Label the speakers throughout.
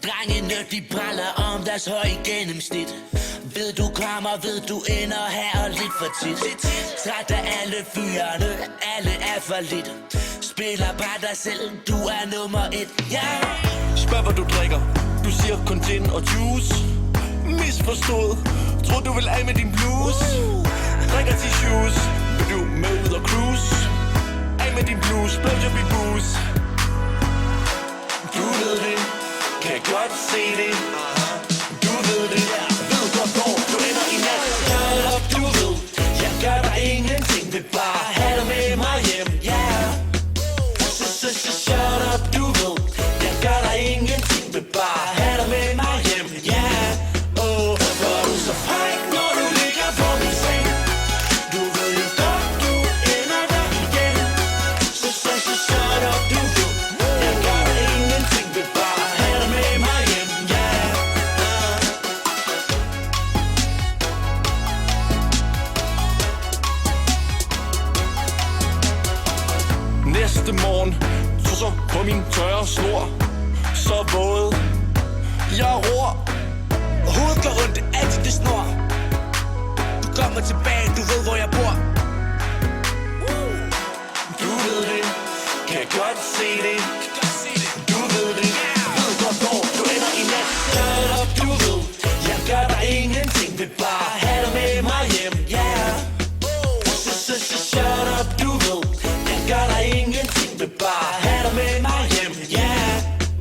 Speaker 1: Drengene de bræller om deres høje gennemsnit. Ved du kommer, ved du ender her og lidt for tit. Træt af alle fyrene, alle er for lidt. Spiller bare dig selv, du er nummer 1, ja.
Speaker 2: Spørg hvad du drikker, du siger kun gin og juice. Misforstået, tror du vil af med din blues. Drikker til shoes, vil du med ud og cruise. Af med din blues, blowjob i booze. Du ved det, kan godt se det. Du ved det, ved godt hvor du ender i nat. Shut up, du ved, jeg gør dig ingenting. Vil bare have dig med mig hjem, yeah. Shut up, du ved, jeg gør dig ingenting. Vil bare have dig med mig hjem, yeah. Oh, hvor du så fræk, når du ligger på min seng. Du ved jo godt, du ender der igen. Shut up, du ved, jeg gør dig ingenting. Vil bare have dig med mig hjem, yeah. Næste morgen så på min tørre snor. Så våd jeg ror.
Speaker 1: Hovedet går rundt, altid det snor. Du kommer tilbage, du ved hvor jeg bor.
Speaker 2: Du ved det, kan godt se det. Du ved det, ved godt hvor du ender i nat. Shut up, du ved, jeg gør dig ingenting. Vil bare have dig med mig hjem, yeah. Shut up, du ved, jeg gør dig ingenting. Vil bare have dig med mig hjem, yeah.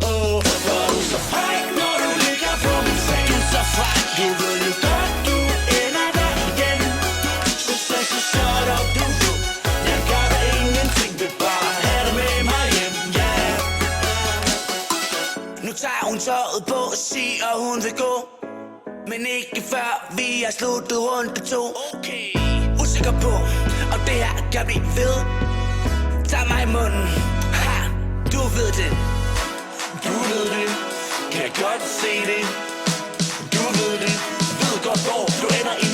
Speaker 2: Oh, hvor du så fræk, når du ligger på min seng.
Speaker 1: Du er så fræk.
Speaker 2: Du ved jo godt, du ender der igen. Shut up, du ved, jeg gør dig ingenting. Vil bare have dig med mig hjem, yeah.
Speaker 1: Nu tager hun tøjet på og siger hun vil gå. Men ikke før vi har sluttet rundt to. Okay. Usikker på om det her kan blive ved. Tag mig i munden, ha, du ved det.
Speaker 2: Du ved det, kan godt se det. Du ved det, ved godt hvor du ender i